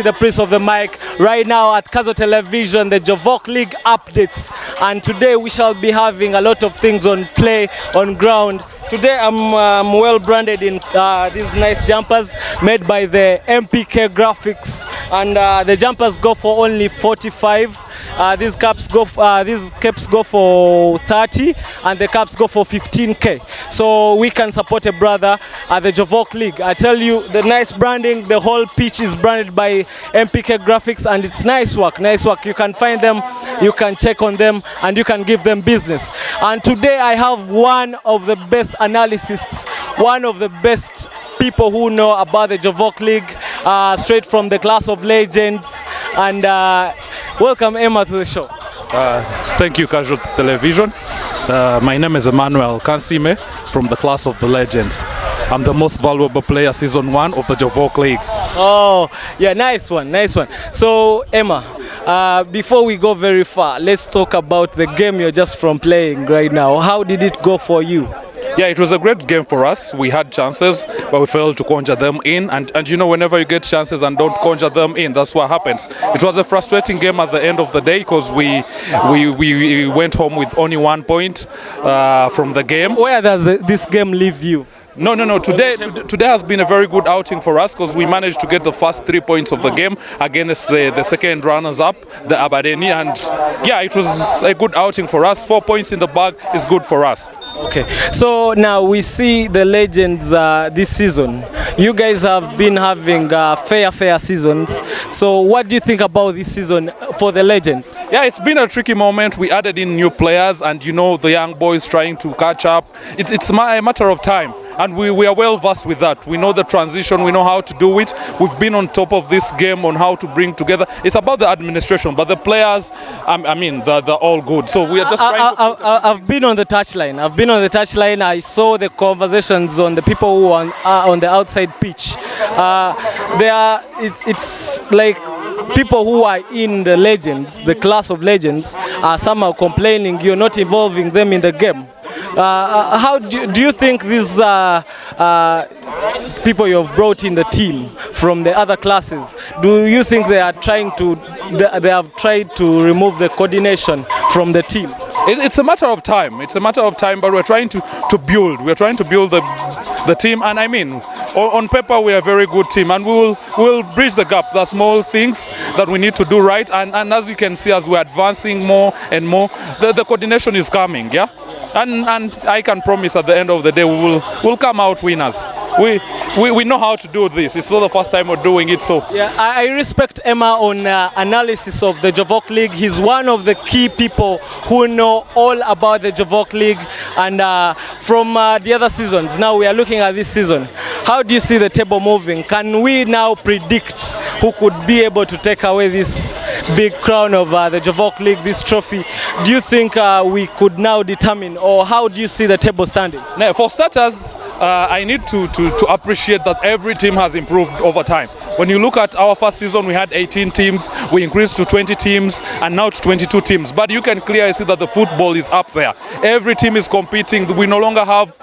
The Prince of the Mic right now at Kazo Television, the Jovoc League updates, and today we shall be having a lot of things on play, on ground. Today I'm well branded in these nice jumpers made by the MPK graphics, and the jumpers go for only 45. These caps go for 30, and the caps go for 15k. So we can support a brother at the Jovoc League. I tell you, the nice branding, the whole pitch is branded by MPK graphics, and it's nice work, nice work. You can find them, you can check on them, and you can give them business. And today I have one of the best analysts, one of the best people who know about the Jovoc League, straight from the class of legends. And welcome Emma to the show. Thank you, Kazo Television. My name is Emmanuel Kansime from the class of the legends. I'm the most valuable player season 1 of the Jovoc League. Oh, yeah, nice one, nice one. So Emma, before we go very far, let's talk about the game you're just from playing right now. How did it go for you? Yeah, it was a great game for us. We had chances, but we failed to conjure them in. And you know, whenever you get chances and don't conjure them in, that's what happens. It was a frustrating game at the end of the day because we went home with only 1 point from the game. Where does this game leave you? No. Today has been a very good outing for us because we managed to get the first 3 points of the game against the second runners-up, the Abadeni, and yeah, it was a good outing for us. 4 points in the bag is good for us. Okay, so now we see the legends this season. You guys have been having fair seasons. So what do you think about this season for the legends? Yeah, it's been a tricky moment. We added in new players, and you know, the young boys trying to catch up. It's a matter of time. And we are well versed with that. We know the transition, we know how to do it. We've been on top of this game on how to bring together. It's about the administration, but the players, I mean, they're all good. So we are just trying to... I've been on the touchline. I saw the conversations on the people who are on the outside pitch. It's like people who are in the legends, the class of legends, are somehow complaining you're not involving them in the game. How do you think these people you have brought in the team from the other classes, do you think they are they have tried to remove the coordination from the team? It's a matter of time. It's a matter of time, but we're trying to build. We're trying to build the team, and I mean, on paper we are a very good team, and we'll bridge the gap. The small things that we need to do right, and as you can see, as we're advancing more and more, the coordination is coming. Yeah, and I can promise at the end of the day we'll come out winners. We know how to do this. It's not the first time we're doing it, so yeah. I respect Emma on analysis of the Jovoc League. He's one of the key people who know all about the Jovoc League, and from the other seasons. Now we are looking at this season. How do you see the table moving? Can we now predict who could be able to take away this big crown of the Jovoc League, this trophy? Do you think we could now determine, or how do you see the table standing? Now, for starters, I need to appreciate that every team has improved over time. When you look at our first season, we had 18 teams, we increased to 20 teams, and now to 22 teams. But you can clearly see that the football is up there. Every team is competing. We no longer have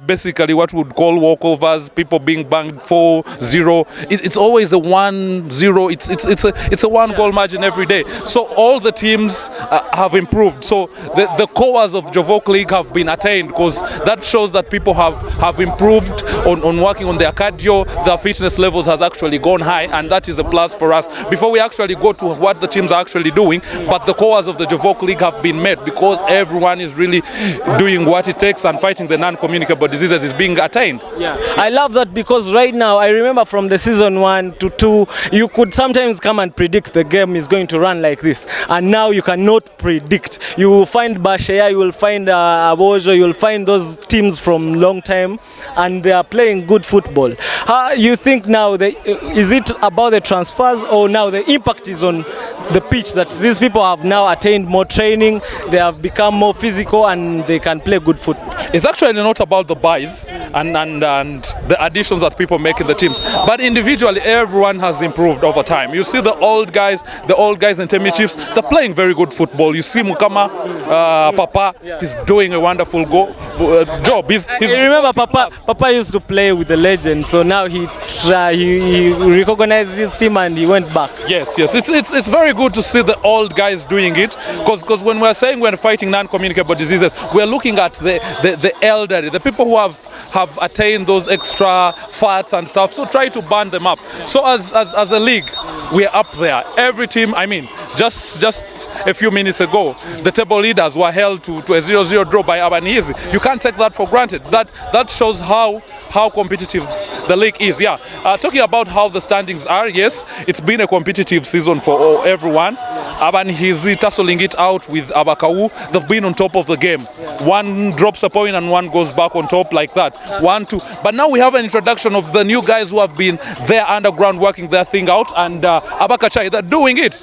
basically what we would call walkovers, people being banged 4-0. It's always a 1-0. It's a one-goal margin every day. So all the teams have improved. So the cores of Jovoc League have been attained, because that shows that people have improved on working on their cardio. Their fitness levels has actually gone high, and that is a plus for us. Before we actually go to what the teams are actually doing, but the cores of the Jovoc League have been met, because everyone is really doing what it takes, and fighting the non-communicable diseases is being attained. Yeah, I love that, because right now, I remember from the season 1 to 2, you could sometimes come and predict the game is going to run like this, and now you cannot predict. You will find Bashaya, you will find Abojo, you will find those teams from long time, and they are playing good football. How you think now, is it about the transfers, or now the impact is on the pitch, that these people have now attained more training, they have become more physical, and they can play good football? It's actually not about the buys and the additions that people make in the teams, but individually everyone has improved over time. You see the old guys in Temi Chiefs, they're playing very good football. You see Mukama, Papa, he's doing a wonderful job. He's remember Papa used to play with the legends, so now he recognized his team and he went back. Yes, it's very good to see the old guys doing it, because when we're saying we're fighting non-communicable diseases, we're looking at the elderly, the people who have attained those extra fats and stuff. So try to burn them up. So as a league, we're up there. Every team, I mean, just a few minutes ago, the table leaders were held to a 0-0 draw by Abanizi. You can't take that for granted. That shows how competitive the league is. Yeah, talking about how the standings are, yes, it's been a competitive season for everyone. Abanizi tussling it out with Abakau. They've been on top of the game. One drops a point and one goes back on top like that. 1-2. But now we have an introduction of the new guys who have been there underground working their thing out, and Abakachai, they're doing it.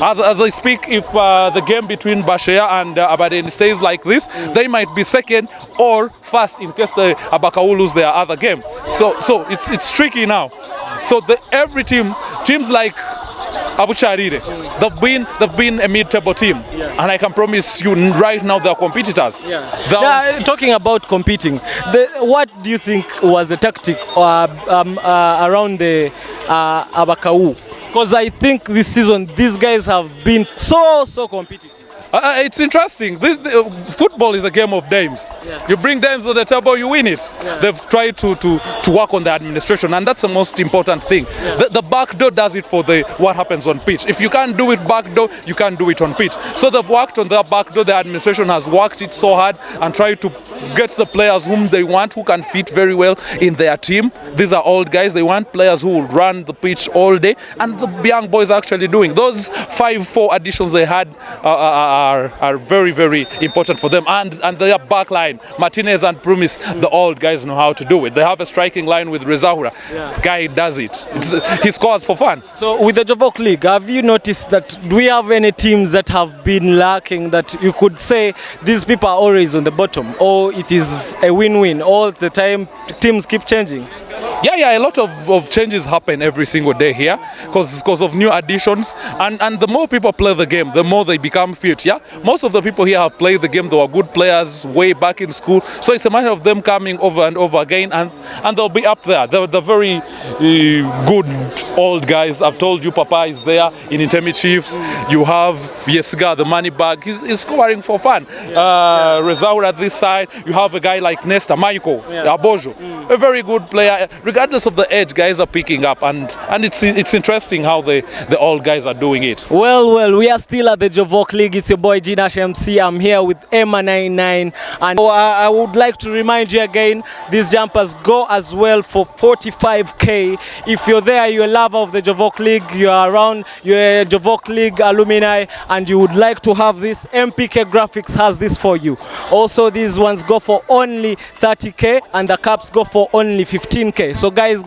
As I speak, if the game between Bashea and Abaden stays like this, they might be second or first in case the Abakau lose their other game. So it's tricky now. So every teams like Abu Charire, they've been a mid-table team, and I can promise you right now they're competitors. Talking about competing, what do you think was the tactic around the Abakau? Because I think this season these guys have been so competitive. It's interesting. Football is a game of dames. You bring dames to the table, you win it. They've tried to work on the administration, and that's the most important thing. The back door does it for what happens on pitch. If you can't do it back door, you can't do it on pitch. So they've worked on their back door. The administration has worked it so hard and tried to get the players whom they want, who can fit very well in their team. These are old guys. They want players who will run the pitch all day, and the young boys are actually doing. Those 5-4 additions they had are very important for them, and their back line, Martinez and Prumis, the old guys know how to do it. They have a striking line with Rezahura. Guy does it. He scores for fun. So with the Jovoc League, have you noticed that do we have any teams that have been lacking that you could say these people are always on the bottom, or it is a win-win all the time, teams keep changing? Yeah, a lot of changes happen every single day here because of new additions, and the more people play the game, the more they become fit. Yeah, most of the people here have played the game. They were good players way back in school, so it's a matter of them coming over and over again, and they'll be up there. They're very good old guys. I've told you, Papa is there in Intemi Chiefs. You have Yesiga, the money bag. He's scoring for fun. Rezaur at this side. You have a guy like Nesta, Michael, Abojo, a very good player. Regardless of the age, guys are picking up, and it's interesting how the old guys are doing it. Well, we are still at the Jovoc League. It's your boy Ginash MC. I'm here with Emma99, and I would like to remind you again, these jumpers go as well for 45k. If you're there, you're a lover of the Jovoc League, you're around, you're a Jovoc League alumni, and you would like to have this, MPK Graphics has this for you. Also, these ones go for only 30k, and the caps go for only 15k. So guys,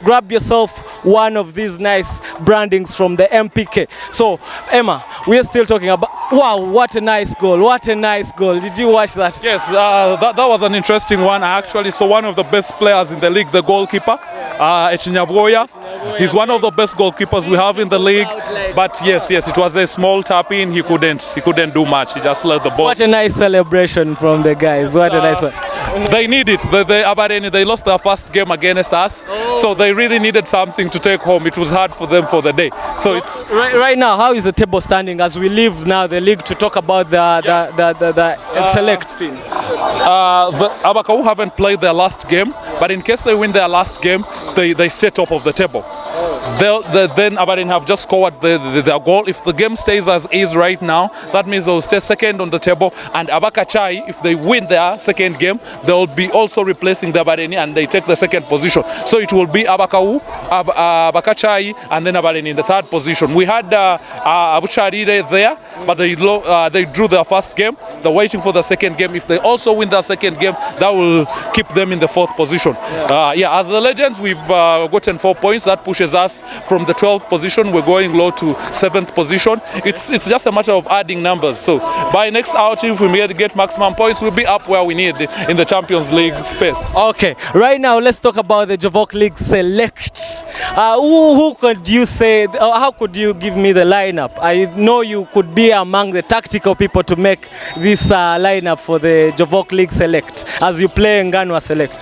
grab yourself one of these nice brandings from the MPK. So Emma, we are still talking about, wow, what a nice goal, what a nice goal. Did you watch that? Yes, that was an interesting one. I actually saw one of the best players in the league, the goalkeeper, Echinyaboya. He's one of the best goalkeepers we have in the league. But yes, it was a small tap in. He couldn't do much. He just let the ball. What a nice celebration from the guys. What a nice one. They need it. They lost their first game against us, so they really needed something to take home. It was hard for them for the day. So it's right now. How is the table standing as we leave now the league to talk about the select teams? The Abakau haven't played their last game, but in case they win their last game, they stay top of the table. Then Aberdeen have just scored their goal. If the game stays as is right now, that means they'll stay second on the table. And Abakachai, if they win their second game, they'll be also replacing the Aberdeen, and they take the second position. So it will be Abakau, Abakachai, and then Aberdeen in the third position. We had Abu Charire there, but they drew their first game. They're waiting for the second game. If they also win their second game, that will keep them in the fourth position. As the Legends, we've gotten 4 points. That pushes us from the 12th position. We're going low to 7th position. It's just a matter of adding numbers. So by next outing, if we may get maximum points, we'll be up where we need in the Champions League space. Okay, right now let's talk about the Jovoc League Select. Who could you say, or how could you give me the lineup? I know you could be among the tactical people to make this lineup for the Jovoc League Select as you play Nganwa Select.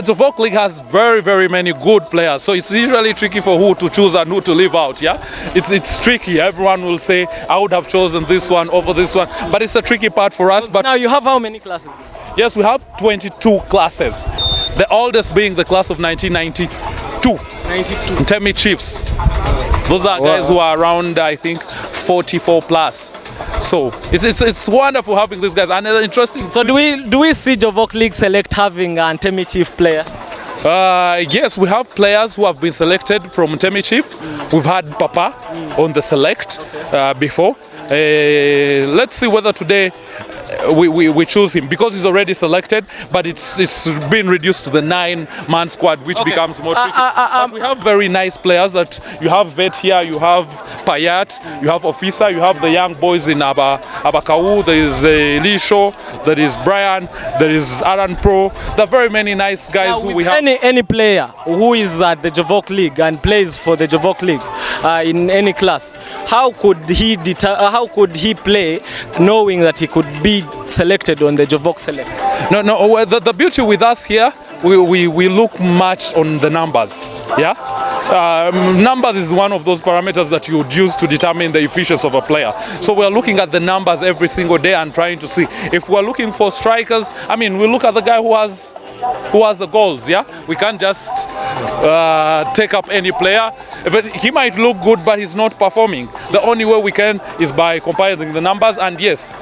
Jovoc League has very many good players, so it's usually tricky for who to choose and who to leave out. Yeah, it's tricky. Everyone will say I would have chosen this one over this one, but it's a tricky part for us. But now you have how many classes? Yes, we have 22 classes. The oldest being the class of 1992. 92. Ntemi Chiefs. Those are guys who are around, I think, 44 plus. So it's wonderful having these guys, and interesting. So do we see Jovoc League Select having an Ntemi Chief player? Yes, we have players who have been selected from Ntemi Chief. We've had Papa on the select before. Let's see whether today we choose him, because he's already selected, but it's been reduced to the 9-man squad, which becomes more tricky. But we have very nice players that you have Vet here, you have Payat, you have Officer, you have the young boys in Abakau, there is Lisho, there is Brian, there is Aran Pro. There are very many nice guys who we have. Any player who is at the Jovoc League and plays for the Jovoc League in any class, how could he play knowing that he could be selected on the Jovoc Select? No. The beauty with us here, we look much on the numbers. Yeah, numbers is one of those parameters that you would use to determine the efficiency of a player. So we're looking at the numbers every single day and trying to see if we're looking for strikers. I mean, we look at the guy who has the goals. Yeah, we can't just take up any player. But he might look good, but he's not performing. The only way we can is by compiling the numbers, and yes,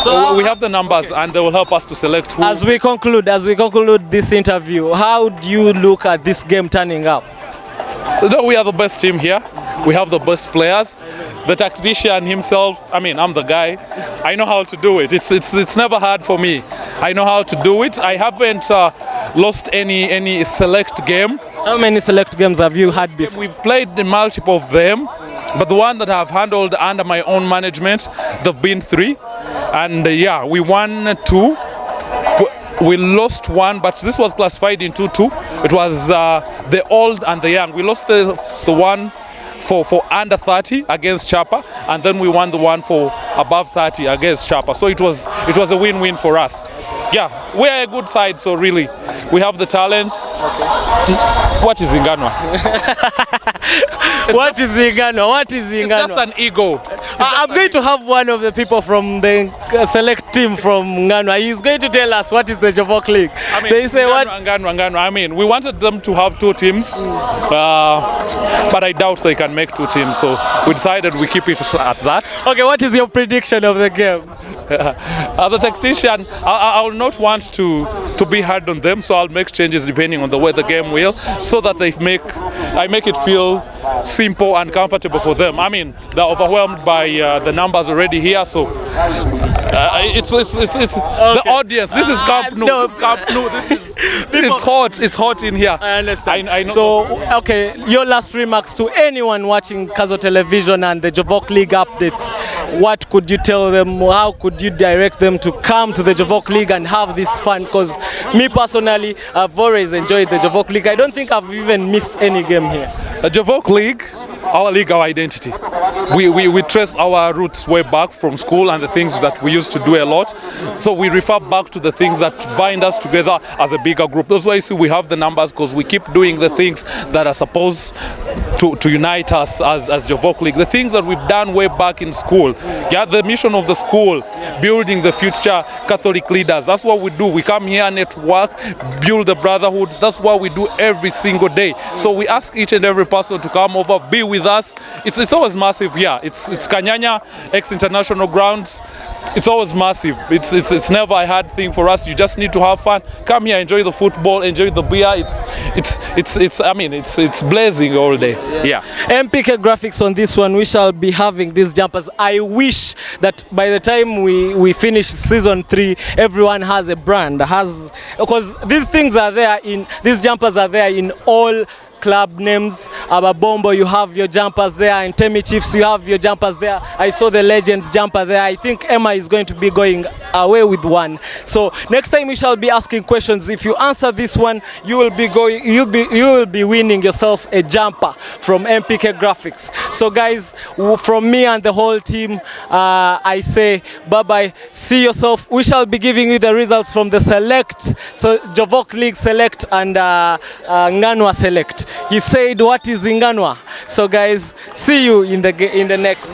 so we have the numbers, and they will help us to select who. As we conclude this interview, how do you look at this game turning up? So we are the best team here. We have the best players. The tactician himself, I mean, I'm the guy. I know how to do it. It's never hard for me. I know how to do it. I haven't lost any select game. How many select games have you had before? We've played the multiple of them, but the one that I've handled under my own management, there've been 3. And yeah, we won 2. We lost 1, but this was classified in 2-2. It was the old and the young. We lost the one for under 30 against Chapa, and then we won the one for above 30 against Chapa. So it was a win-win for us. Yeah, we are a good side, so really we have the talent. What is Nganwa? What is Nganwa? It's just an ego. I'm going to have one of the people from the select team from Nganwa. He's going to tell us what is the Jovoc League. I mean, they say Nganwa. I mean, we wanted them to have 2 teams, but I doubt they can make 2 teams. So we decided we keep it at that. Okay, what is your prediction of the game? As a tactician, I will not want to be hard on them, so I'll make changes depending on the way the game will, so that I make it feel simple and comfortable for them. I mean, they're overwhelmed by the numbers already here, so it's the audience. This is Camp Nou. No. This is Camp Nou. It's hot in here. I understand. I know. So, okay, your last remarks to anyone watching Kazo Television and the Jovoc League updates. What could you tell them? How could you direct them to come to the Jovoc League and have this fun? Because me personally, I've always enjoyed the Jovoc League. I don't think I've even missed any game here. The Jovoc League, our identity. We trace our roots way back from school and the things that we used to do a lot. So we refer back to the things that bind us together as a bigger group. That's why you see we have the numbers, because we keep doing the things that are supposed to unite us as Jovoc League. The things that we've done way back in school. Yeah, the mission of the school, building the future Catholic leaders. That's what we do. We come here, network, build the brotherhood. That's what we do every single day. So we ask each and every person to come over, be with us. It's always massive here. It's Kanyanya, ex-international grounds. It's always massive. It's never a hard thing for us. You just need to have fun. Come here, enjoy the football, enjoy the beer. It's blazing all day. Yeah. MPK graphics on this one. We shall be having these jumpers. I wish that by the time we finish season 3, everyone has a brand, because these things are there these jumpers are there in all club names. Ababombo, you have your jumpers there, and Temi Chiefs, you have your jumpers there. I saw the Legends jumper there. I think Emma is going to be going away with one. So next time we shall be asking questions. If you answer this one, you will be winning yourself a jumper from MPK Graphics. So guys, from me and the whole team, I say bye bye. See yourself. We shall be giving you the results from the select. So Jovoc League select and Nganwa select. He said, what is Nganwa? So guys, see you in the next